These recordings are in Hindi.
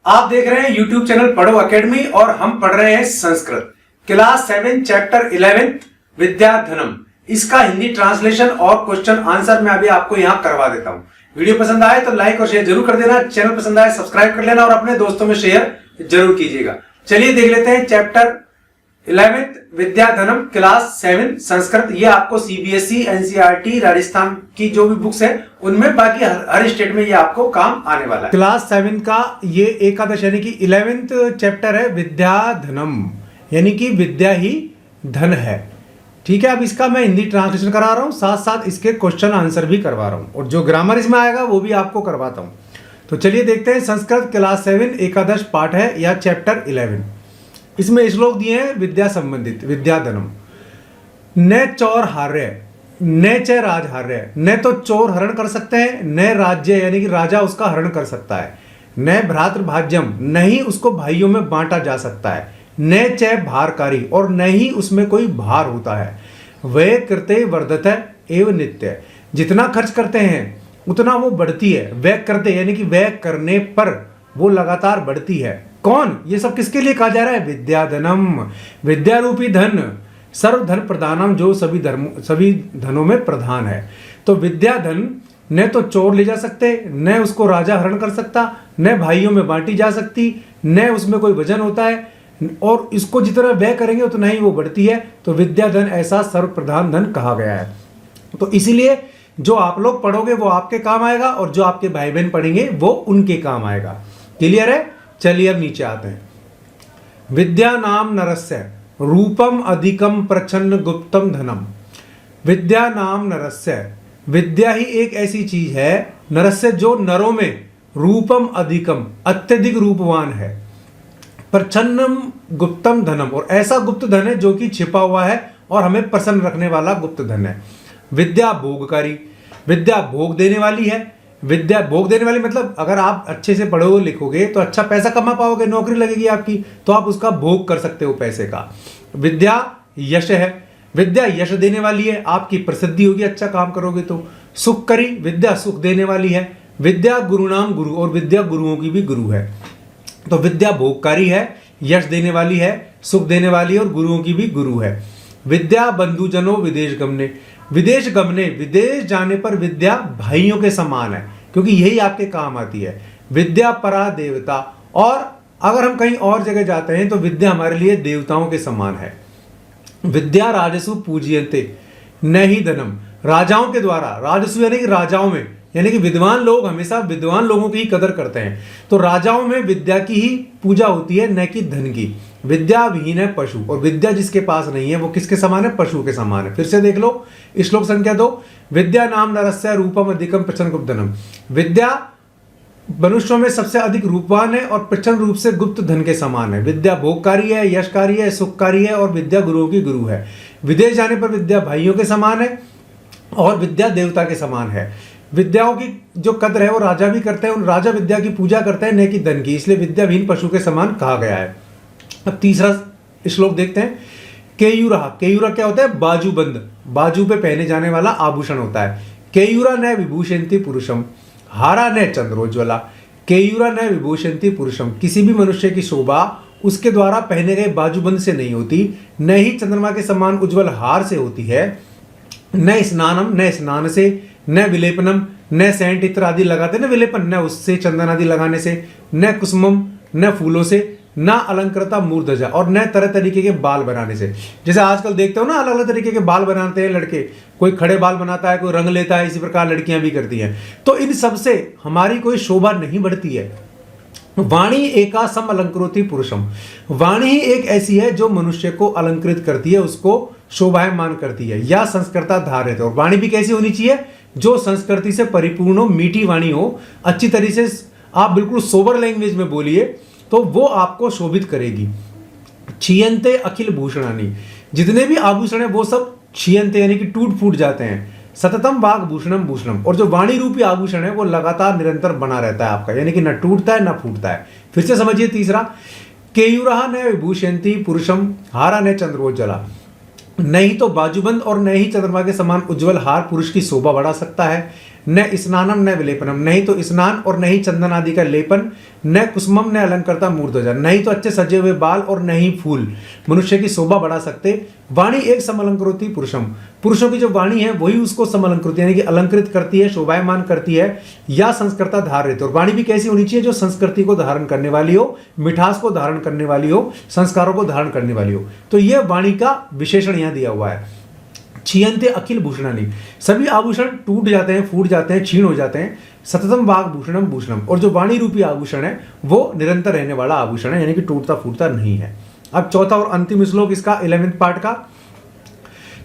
आप देख रहे हैं YouTube चैनल पढ़ो एकेडमी और हम पढ़ रहे हैं संस्कृत क्लास 7 चैप्टर 11 विद्याधनम। इसका हिंदी ट्रांसलेशन और क्वेश्चन आंसर मैं अभी आपको यहां करवा देता हूं। वीडियो पसंद आए तो लाइक और शेयर जरूर कर देना, चैनल पसंद आए सब्सक्राइब कर लेना और अपने दोस्तों में शेयर जरूर कीजिएगा। चलिए देख लेते हैं चैप्टर 11 विद्याधनम क्लास 7 संस्कृत। ये आपको सीबीएसई, एनसीईआरटी, राजस्थान की जो भी बुक्स है उनमें, बाकी हर स्टेट में ये आपको काम आने वाला है। क्लास 7 का ये एकादश यानी कि 11th चैप्टर है विद्याधनम, यानी कि विद्या ही धन है। ठीक है, अब इसका मैं हिंदी ट्रांसलेशन करा रहा हूं, साथ साथ इसके क्वेश्चन आंसर भी करवा रहा हूं और जो ग्रामर इसमें आएगा वो भी आपको करवाता हूं। तो चलिए देखते हैं संस्कृत क्लास 7 एकादश पाठ है या चैप्टर 11। इसमें श्लोक दिए हैं विद्या संबंधित। विद्याधनम न चौर हार्य न च राज हार्य, न तो चोर हरण कर सकते हैं, न राज्य यानी कि राजा उसका हरण कर सकता है, न भ्रातृ भाज्यम नहीं उसको भाइयों में बांटा जा सकता है, न च भारकारी और न ही उसमें कोई भार होता है। वह कृते वर्धते एवं नित्य, जितना खर्च करते हैं उतना वो बढ़ती है। वह करते यानी कि वह करने पर वो लगातार बढ़ती है। कौन? ये सब किसके लिए कहा जा रहा है? विद्याधनम, विद्या रूपी धन, सर्व धन प्रधानम, जो सभी धनों में प्रधान है। तो विद्या धन न तो चोर ले जा सकते, न उसको राजा हरण कर सकता, न भाइयों में बांटी जा सकती, न उसमें कोई वजन होता है, और इसको जितना व्यय करेंगे उतना ही वो बढ़ती है। तो विद्या धन ऐसा सर्व प्रधान धन कहा गया है। तो इसीलिए जो आप लोग पढ़ोगे वो आपके काम आएगा और जो आपके भाई बहन पढ़ेंगे वो उनके काम आएगा। क्लियर है? चलिए अब नीचे आते हैं। विद्या नाम नरस्य रूपम अधिकम प्रच्छन्न गुप्तम धनम। विद्या नाम नरस्य, विद्या ही एक ऐसी चीज है नरस्य जो नरों में रूपम अधिकम अत्यधिक रूपवान है, प्रच्छन्नम गुप्तम धनम और ऐसा गुप्त धन है जो कि छिपा हुआ है और हमें प्रसन्न रखने वाला गुप्त धन है। विद्या भोगकारी, विद्या भोग देने वाली है। विद्या भोग देने वाली मतलब अगर आप अच्छे से पढ़ोगे लिखोगे तो अच्छा पैसा कमा पाओगे, नौकरी लगेगी आपकी, तो आप उसका भोग कर सकते हो पैसे का। विद्या यश है, विद्या यश देने वाली है, आपकी प्रसिद्धि होगी अच्छा काम करोगे तो। सुखकरी, विद्या सुख देने वाली है। विद्या गुरुनाम गुरु, और विद्या गुरुओं की भी गुरु है। तो विद्या भोगकारी है, यश देने वाली है, सुख देने वाली है और गुरुओं की भी गुरु है। विद्या बंधुजनों विदेश गमने, विदेश गमने विदेश जाने पर विद्या भाइयों के समान है क्योंकि यही आपके काम आती है। विद्या परा देवता, और अगर हम कहीं और जगह जाते हैं तो विद्या हमारे लिए देवताओं के समान है। विद्या राजसु पूज्यन्ते न ही धनम, राजाओं के द्वारा, राजसु यानी कि राजाओं में, यानी कि विद्वान लोग हमेशा विद्वान लोगों की ही कदर करते हैं। तो राजाओं में विद्या की ही पूजा होती है, न कि धन की। विद्या विहीन है पशु, और विद्या जिसके पास नहीं है वो किसके समान है? पशु के समान है। फिर से देख लो श्लोक संख्या 2। विद्या नाम नरस्य रूपम अधिकम प्रच्छन्न गुप्त धनम, विद्या मनुष्यों में सबसे अधिक रूपवान है और प्रचंड रूप से गुप्त धन के समान है। विद्या भोगकारी है, यशकारी है, सुखकारी है और विद्या गुरुओं की गुरु है। विदेश जाने पर विद्या भाइयों के समान है और विद्या देवता के समान है। विद्याओं की जो कद्र है वो राजा भी करते हैं, उन राजा विद्या की पूजा करते हैं न कि धन की, इसलिए विद्या विहीन पशु के समान कहा गया है। अब तीसरा श्लोक देखते हैं। केयूरा, केयूरा क्या होता है? बाजूबंद, बाजू पे पहने जाने वाला आभूषण होता है। केयूरा न विभूषयन्ति पुरुषम, हारा न चंद्रोज्वला। केयूरा न विभूषयन्ति पुरुषम, किसी भी मनुष्य की शोभा उसके द्वारा पहने गए बाजूबंद से नहीं होती, न ही चंद्रमा के समान उज्जवल हार से होती है। न स्नानम, न स्नान से, न विलेपनम, न सेंट इत्र आदि लगाते न विलेपन, न उससे चंदन आदि लगाने से, न कुसुमम, न फूलों से, ना अलंकृता मूर्धजा, और न तरह तरीके के बाल बनाने से। जैसे आजकल देखते हो ना अलग अलग तरीके के बाल बनाते हैं लड़के, कोई खड़े बाल बनाता है, कोई रंग लेता है, इसी प्रकार लड़कियां भी करती हैं। तो इन सब से हमारी कोई शोभा नहीं बढ़ती है। वाणी एका सम अलंकृति पुरुषम, वाणी ही एक ऐसी है जो मनुष्य को अलंकृत करती है, उसको शोभायमान करती है। या संस्कृता धारित, और वाणी भी कैसी होनी चाहिए? जो संस्कृति से परिपूर्ण हो, मीठी वाणी हो, अच्छी तरीके से आप बिल्कुल सोबर लैंग्वेज में बोलिए तो वो आपको शोभित करेगी। क्षीयन्ते अखिल भूषणानि, जितने भी आभूषण है वो सब क्षीयन्ते यानी कि टूट फूट जाते हैं। सततम वाग भूषणम भूषणम, और जो वाणी रूपी आभूषण है वो लगातार निरंतर बना रहता है आपका, यानी कि न टूटता है न फूटता है। फिर से समझिए तीसरा। केयूरा न विभूषयन्ति पुरुषम, हारा न चंद्रोज्वला, नहीं तो बाजूबंद और न ही चंद्रमा के समान उज्जवल हार पुरुष की शोभा बढ़ा सकता है। न स्नानम न विलेपनम, नहीं तो स्नान और नहीं चंदन आदि का लेपन, न कुसुमम न अलंकृता मूर्धजा, नहीं तो अच्छे सजे हुए बाल और नहीं फूल मनुष्य की शोभा बढ़ा सकते। वाणी एक समलंकृति पुरुषम, पुरुषों की जो वाणी है वही उसको समलंकृत यानी कि अलंकृत करती है, शोभायमान करती है। या संस्कृता धारित, और वाणी भी कैसी होनी चाहिए, जो संस्कृति को धारण करने वाली हो, मिठास को धारण करने वाली हो, संस्कारों को धारण करने वाली हो। तो यह वाणी का विशेषण यहां दिया हुआ है। क्षीयन्ते अखिल भूषणानि, सभी आभूषण टूट जाते हैं, फूट जाते हैं, क्षीण हो जाते हैं। सततम वाग भूषणम भूषणम, और जो वाणी रूपी आभूषण है वो निरंतर रहने वाला आभूषण है, यानी कि टूटता फूटता नहीं है। अब चौथा और अंतिम श्लोक इसका 11th पार्ट का।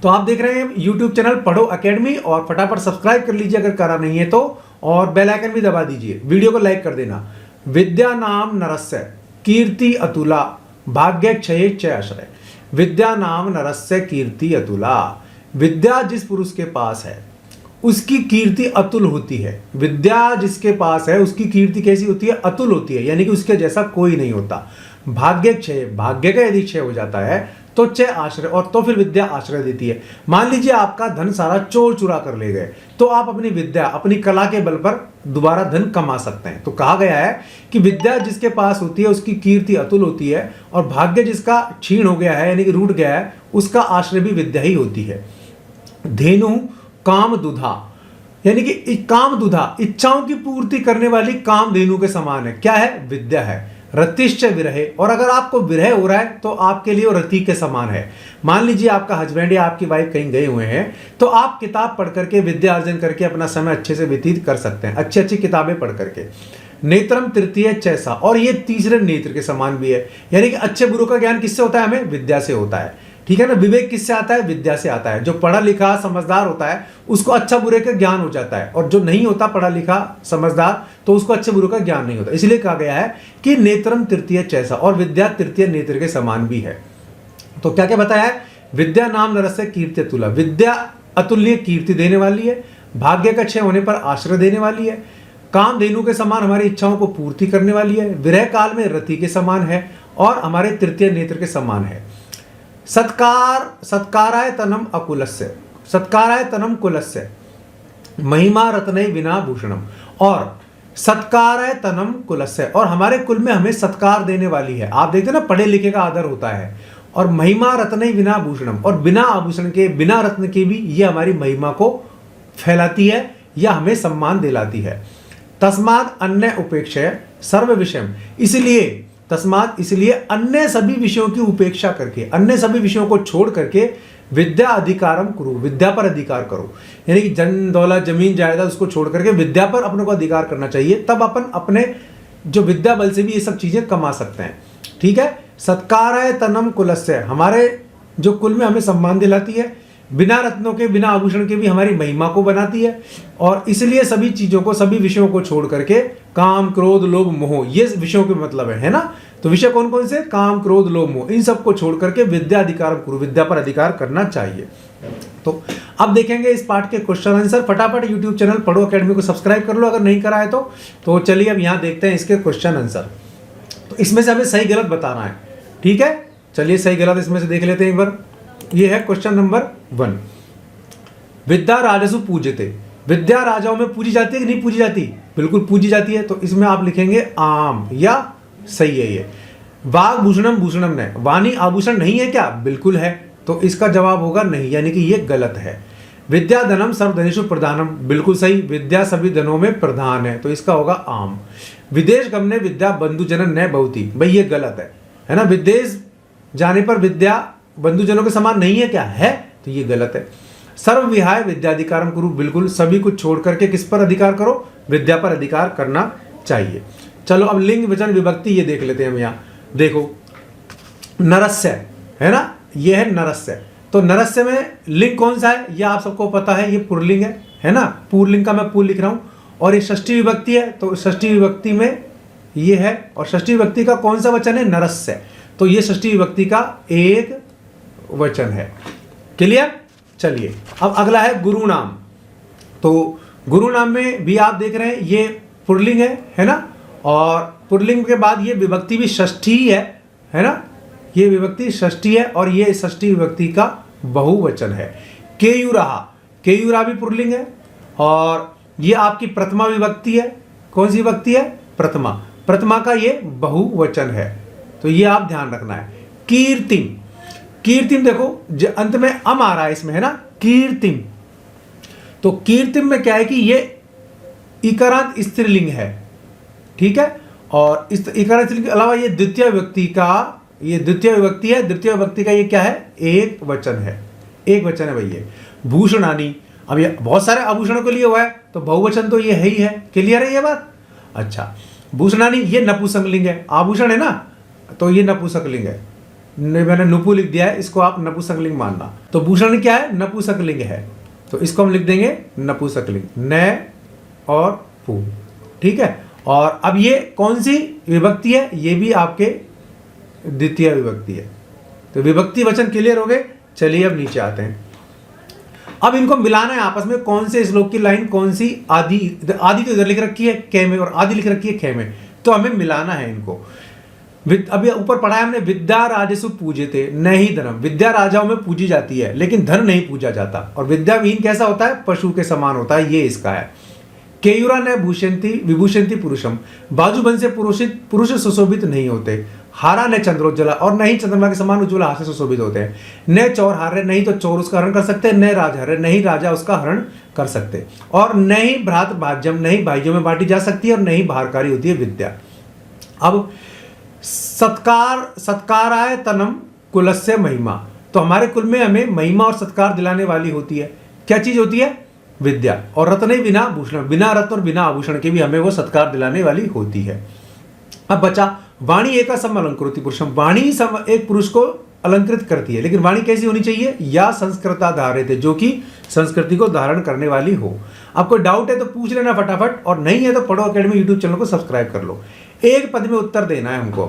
तो आप देख रहे हैं यूट्यूब चैनल पढ़ो अकेडमी, और फटाफट सब्सक्राइब कर लीजिए अगर करा नहीं है तो, और बेल आइकन भी दबा दीजिए, वीडियो को लाइक कर देना। विद्या नाम नरस्य कीर्ति अतुला भाग्य क्षय च आश्रय, विद्या नाम नरस्य कीर्ति अतुला, विद्या जिस पुरुष के पास है उसकी कीर्ति अतुल होती है। विद्या जिसके पास है उसकी कीर्ति कैसी होती है, अतुल होती है, यानी कि उसके जैसा कोई नहीं होता। भाग्य क्षय, भाग्य का यदि क्षय हो जाता है तो क्षय आश्रय, और तो फिर विद्या आश्रय देती है। मान लीजिए आपका धन सारा चोर चुरा कर ले गए, तो आप अपनी विद्या अपनी कला के बल पर दोबारा धन कमा सकते हैं। तो कहा गया है कि विद्या जिसके पास होती है उसकी कीर्ति अतुल होती है, और भाग्य जिसका क्षीण हो गया है यानी कि रूठ गया है उसका आश्रय भी विद्या ही होती है। धेनु काम दुधा, यानी कि काम दुधा इच्छाओं की पूर्ति करने वाली काम धेनु के समान है। क्या है, विद्या है। रतिश्च विरहे, और अगर आपको विरह हो रहा है तो आपके लिए वो रति के समान है। मान लीजिए आपका हस्बैंड या आपकी वाइफ कहीं गए हुए हैं, तो आप किताब पढ़ करके विद्या अर्जन करके अपना समय अच्छे से व्यतीत कर सकते हैं, अच्छी अच्छी किताबें पढ़ करके। नेत्रम तृतीय चैसा, और ये तीसरे नेत्र के समान भी है, यानी कि अच्छे बुरों का ज्ञान किससे होता है, हमें विद्या से होता है। ठीक है ना, विवेक किससे आता है, विद्या से आता है। जो पढ़ा लिखा समझदार होता है उसको अच्छा बुरे का ज्ञान हो जाता है, और जो नहीं होता पढ़ा लिखा समझदार तो उसको अच्छे बुरे का ज्ञान नहीं होता। इसलिए कहा गया है कि नेत्रम तृतीय चैसा, और विद्या तृतीय नेत्र के समान भी है। तो क्या क्या बताया है, विद्या नाम नरस्य कीर्ति अतुला, विद्या अतुल्य कीर्ति देने वाली है, भाग्य का क्षय होने पर आश्रय देने वाली है, काम धेनु के समान हमारी इच्छाओं को पूर्ति करने वाली है, विरह काल में रति के समान है, और हमारे तृतीय नेत्र के समान है। सत्काराय तनम अकुलस्य, सत्काराय तनम कुलस्य, महिमा रत्नय विना भूषणम, और सत्काराय तनम कुलस्य, और हमारे कुल में हमें सत्कार देने वाली है। आप देखते हैं ना, पढ़े लिखे का आदर होता है। और महिमा रत्नय विना भूषणम, और बिना आभूषण के बिना रत्न के भी ये हमारी महिमा को फैलाती है या हमें सम्मान दिलाती है। तस्मात् अन्य उपेक्षया सर्व विषयम, इसलिए तस्मात इसलिए अन्य सभी विषयों की उपेक्षा करके, अन्य सभी विषयों को छोड़ करके विद्या अधिकारम करो, विद्या पर अधिकार करो। यानी कि जन दौलत जमीन जायदाद उसको छोड़ करके विद्या पर अपने को अधिकार करना चाहिए, तब अपन अपने जो विद्या बल से भी ये सब चीजें कमा सकते हैं। ठीक है, सत्काराय तनम कुलस्य, हमारे जो कुल में हमें सम्मान दिलाती है, बिना रत्नों के बिना आभूषण के भी हमारी महिमा को बनाती है। और इसलिए सभी चीजों को सभी विषयों को छोड़ करके काम क्रोध लोभ मोह, ये विषयों के मतलब है ना। तो विषय कौन कौन से, काम क्रोध लोभ मोह, इन सबको छोड़ करके विद्या अधिकार करो, विद्या पर अधिकार करना चाहिए। तो अब देखेंगे इस पार्ट के क्वेश्चन आंसर। फटाफट यूट्यूब चैनल पढ़ो अकेडमी को सब्सक्राइब कर लो अगर नहीं करा है तो चलिए अब यहाँ देखते हैं इसके क्वेश्चन आंसर। तो इसमें से हमें सही गलत बताना है। ठीक है, चलिए सही गलत इसमें से देख लेते हैं एक बार। ये है क्वेश्चन नंबर 1, विद्या राजसु पूज्यते, विद्या राजाओं में पूजी जाती है कि नहीं पूजी जाती, बिल्कुल पूजी जाती है। तो इसमें आप लिखेंगे आम, या सही है ये। वाग भूषणम भूषणम ने, वाणी आभूषण नहीं है क्या, बिल्कुल है। तो इसका जवाब होगा नहीं, यानी कि ये गलत है। विद्या धनम सर्वधनेषु प्रधानम, बिल्कुल सही, विद्या सभी धनों में प्रधान है, तो इसका होगा आम। विदेश गमने विद्या बंधुजन न बहुती, भाई ये गलत है ना। विदेश जाने पर विद्या बंधुजनों के समान नहीं है क्या, है, तो ये गलत है। सर्व विहाय विद्याधिकारम कुरु, बिल्कुल सभी कुछ छोड़ करके किस पर अधिकार करो, विद्या पर अधिकार करना चाहिए। चलो अब लिंग वचन विभक्ति ये देख लेते हैं हम। यहाँ देखो नरस्य है ना, ये है नरस्य। तो नरस्य में लिंग कौन सा है, ये आप सबको पता है, ये पुरलिंग है ना। पुरलिंग का मैं पुर लिख रहा हूं, और ये षष्ठी विभक्ति है, तो षष्ठी विभक्ति में ये है, और षष्ठी विभक्ति का कौन सा वचन है, नरस्य। तो ये षष्ठी विभक्ति का एक वचन है। क्लियर। चलिए अब अगला है गुरु नाम। तो गुरु नाम में भी आप देख रहे हैं ये पुरलिंग है ना, और पुरलिंग के बाद ये विभक्ति भी षष्ठी है ना, ये विभक्ति षष्ठी है, और ये षष्ठी विभक्ति का बहुवचन है। केयूराहा, केयूरा भी पुरलिंग है, और ये आपकी प्रथमा विभक्ति है। कौन सी विभक्ति है? प्रथमा। प्रथमा का ये बहुवचन है, तो ये आप ध्यान रखना है। कीर्तिम, कीर्तिम देखो अंत में अम आ रहा है इसमें, है ना, कीर्तिम। तो कीर्तिम में क्या है कि ये इकारांत स्त्रीलिंग है, ठीक है। और इस इकारांत स्त्रीलिंग के अलावा ये द्वितीय विभक्ति का, ये द्वितीय विभक्ति है। द्वितीय विभक्ति का ये क्या है? एक वचन है, एक वचन है भाई। ये भूषणानी, अब ये बहुत सारे आभूषणों के लिए हुआ है, तो बहुवचन तो ये है ही है। क्लियर है ये बात? अच्छा, भूषणानी ये नपुंसकलिंग है, आभूषण है ना, तो ये नपुंसकलिंग है। मैंने नुपु लिख दिया है, इसको आप नपुंसकलिंग मानना। तो भूषण क्या है? नपुंसकलिंग है, तो इसको हम लिख देंगे नपुंसकलिंग, न और पु, ठीक है। और अब ये कौन सी विभक्ति है? ये भी आपके द्वितीय विभक्ति है। तो विभक्ति वचन क्लियर हो गए। चलिए अब नीचे आते हैं। अब इनको मिलाना है आपस में। कौन से श्लोक की लाइन कौन सी? आदि, आदि तो इधर लिख रखी है कै में, और आदि लिख रखी है खे में, तो हमें मिलाना है इनको। अभी ऊपर पढ़ा है हमने, विद्या राजसु पूज्यते न ही धनम। विद्या राजाओं में पूजी जाती है, लेकिन धन नहीं पूजा जाता। और विद्याविहीन कैसा होता है? पशु के समान होता है, ये इसका है। केयूरा न भूषंती विभूषंती पुरुषम, बाजूबंद से पुरुष सुशोभित नहीं होते। हारा न चंद्रोज्ज्वला, और न ही चंद्रमा के समान उज्ज्वल हार से सुशोभित होते हैं। न चोर हारे, नहीं तो चोर उसका हरण कर सकते। न राज हारे, नहीं राजा उसका हरण कर सकते। और न ही भ्रात भाज्यम, नहीं भाइयों में बांटी जा सकती है। और नहीं भारकारी होती है विद्या। अब सत्काराय तनम कुलस्य महिमा, तो हमारे कुल में हमें महिमा और सत्कार दिलाने वाली होती है। क्या चीज होती है? विद्या। और रत्न बिना भूषण, बिना रत्न और बिना आभूषण के भी हमें वो सत्कार दिलाने वाली होती है। अब बचा वाणी एक अलंकृति पुरुषम, वाणी एक पुरुष को अलंकृत करती है, लेकिन वाणी कैसी होनी चाहिए? या संस्कृता धारित है, जो कि संस्कृति को धारण करने वाली हो। आपको डाउट है तो पूछ लेना फटाफट, और नहीं है तो पढ़ो अकेडमी यूट्यूब चैनल को सब्सक्राइब कर लो। एक पद में उत्तर देना है हमको।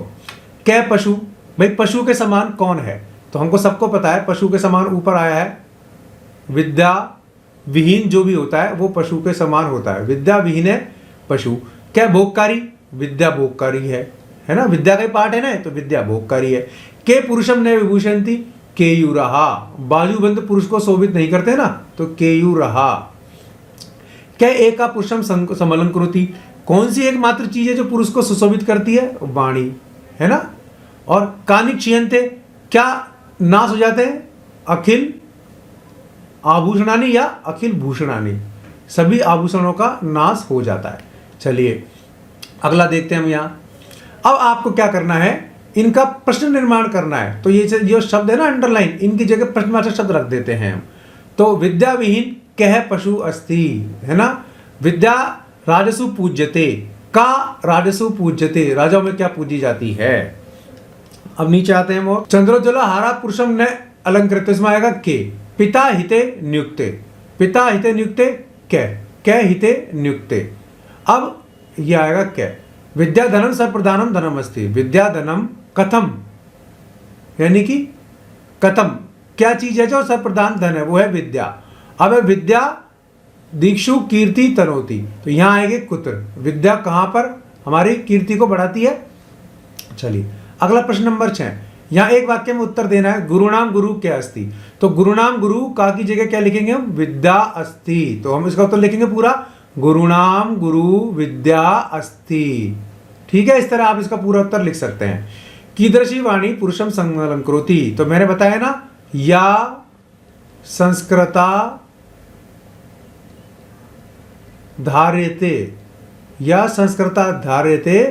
कै पशु, भाई पशु के समान कौन है? तो हमको सबको पता है पशु के समान ऊपर आया है विद्या विहीन, जो भी होता है वो पशु के समान होता है। विद्या विहीन है पशु। क्या भोगकारी? विद्या भोगकारी है ना, विद्या का पार्ट है ना, तो विद्या भोगकारी है। के पुरुषम न विभूषंती केयूरहा, बाजूबंद पुरुष को शोभित नहीं करते ना, तो केयूरहा। क्या एका पुरुषम समलंकृति, कौन सी एकमात्र चीज है जो पुरुष को सुशोभित करती है? वाणी, है ना। और कानि क्षीयन्ते, क्या नाश हो जाते हैं? अखिल आभूषणानी या अखिल भूषणानी, सभी आभूषणों का नाश हो जाता है। चलिए अगला देखते हैं हम यहां। अब आपको क्या करना है? इनका प्रश्न निर्माण करना है। तो ये जो शब्द है ना अंडरलाइन, इनकी जगह प्रश्नवाचक शब्द रख देते हैं हम। तो विद्या विहीन कह पशु अस्ति, है ना। विद्या राजसु पूज्यते, का राजसु पूज्यते, राजाओं में क्या पूजी जाती है। अब नीचे आते हैं वो। चंद्रोज्ज्वला हारा पुरुषम न अलंकृत, इसमें आएगा के। पिता हिते नियुक्ते, पिता हिते नियुक्ते कै हिते नियुक्ते। अब ये आएगा कै। विद्या धनम सर्वप्रधानम धनम अस्ति, विद्या धनम कथम, यानी कि कथम क्या चीज है जो सर्वप्रधान धन है? वो है विद्या। अब है विद्या दीक्षु कीर्ति तनोति, तो यहां आएंगे कुत्र। विद्या कहां पर हमारी कीर्ति को बढ़ाती है? चलिए अगला प्रश्न नंबर 6। यहां एक वाक्य में उत्तर देना है। गुरुनाम गुरु क्या अस्ति, तो गुरुनाम गुरु का की जगह क्या लिखेंगे हम? विद्या अस्ति। तो हम इसका उत्तर लिखेंगे पूरा गुरुनाम गुरु विद्या अस्ति, ठीक है। इस तरह आप इसका पूरा उत्तर लिख सकते हैं। कीदृशी वाणी पुरुषम समलंकृति, तो मैंने बताया ना, या संस्कृता धार्यते, या संस्कृता धार्यते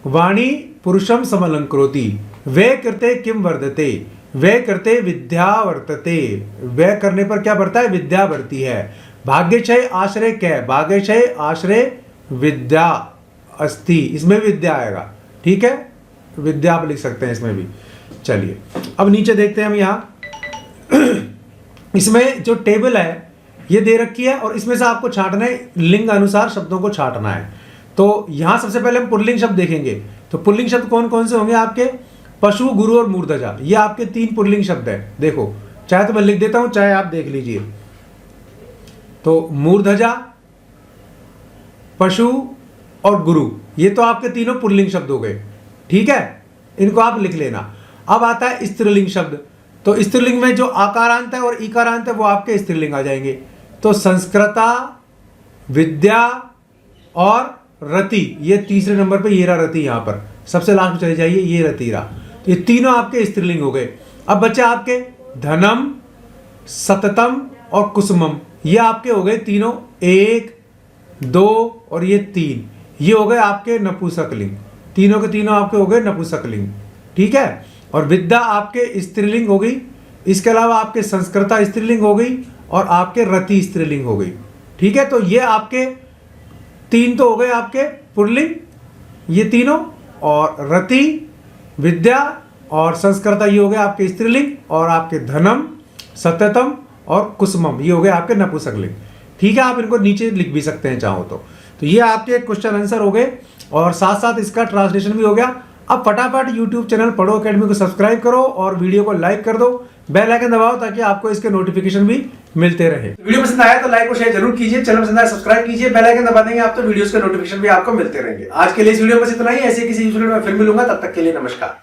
वाणी पुरुषम समलंकृति। वे करते किम वर्धते, वे करते विद्या वर्तते, वे करने पर क्या बढ़ता है? विद्या बढ़ती है। भाग्यक्षय आश्रय कै, भाग्यक्षय आश्रय विद्या अस्ति, इसमें विद्या आएगा, ठीक है। विद्या आप लिख सकते हैं इसमें भी। चलिए अब नीचे देखते हैं हम यहाँ। इसमें जो टेबल है ये दे रखी है, और इसमें से आपको छांटना है, लिंग अनुसार शब्दों को छांटना है। तो यहां सबसे पहले हम पुल्लिंग शब्द देखेंगे। तो पुल्लिंग शब्द कौन कौन से होंगे आपके? पशु, गुरु और मूर्धजा, ये आपके 3 पुल्लिंग शब्द है। देखो चाहे तो मैं लिख देता हूं, चाहे आप देख लीजिए। तो मूर्धजा, पशु और गुरु, ये तो आपके तीनों पुल्लिंग शब्द हो गए, ठीक है। इनको आप लिख लेना। अब आता है स्त्रीलिंग शब्द। तो स्त्रीलिंग में जो आकारांत है और इकारांत है वो आपके स्त्रीलिंग आ जाएंगे। तो संस्कृता विद्या और रति, ये तीसरे नंबर पे ये रहा रति, यहां पर सबसे लास्ट में चले जाइए, ये रति रहा। ये तीनों आपके स्त्रीलिंग हो गए। अब बच्चे आपके धनम, सततम और कुसुमम, ये आपके हो गए तीनों, 1 2 और ये 3, ये हो गए आपके नपुंसकलिंग। तीनों के तीनों आपके हो गए नपुंसकलिंग, ठीक है। और विद्या आपके स्त्रीलिंग हो गई। इसके अलावा आपके संस्कृता स्त्रीलिंग हो गई और आपके रति स्त्रीलिंग हो गई, ठीक है। तो ये आपके 3 तो हो गए आपके पुल्लिंग, ये तीनों, और रति, विद्या और संस्कृता ये हो गए आपके स्त्रीलिंग, और आपके धनम, सत्यतम और कुसुमम ये हो गए आपके नपुंसकलिंग, ठीक है। आप इनको नीचे लिख भी सकते हैं चाहो तो ये आपके क्वेश्चन आंसर हो गए और साथ साथ इसका ट्रांसलेशन भी हो गया। अब फटाफट YouTube चैनल पढ़ो अकेडमी को सब्सक्राइब करो और वीडियो को लाइक कर दो, बेल आइकन दबाओ ताकि आपको इसके नोटिफिकेशन भी मिलते रहे। वीडियो पसंद आया तो लाइक और शेयर जरूर कीजिए, चैनल पसंद आया सब्सक्राइब कीजिए, बेल आइकन दबा देंगे आप तो वीडियोस के नोटिफिकेशन भी आपको मिलते रहेंगे। आज के लिए इस वीडियो में बस इतना ही। ऐसे किसी वीडियो में फिर मिलूंगा, तब तक के लिए नमस्कार।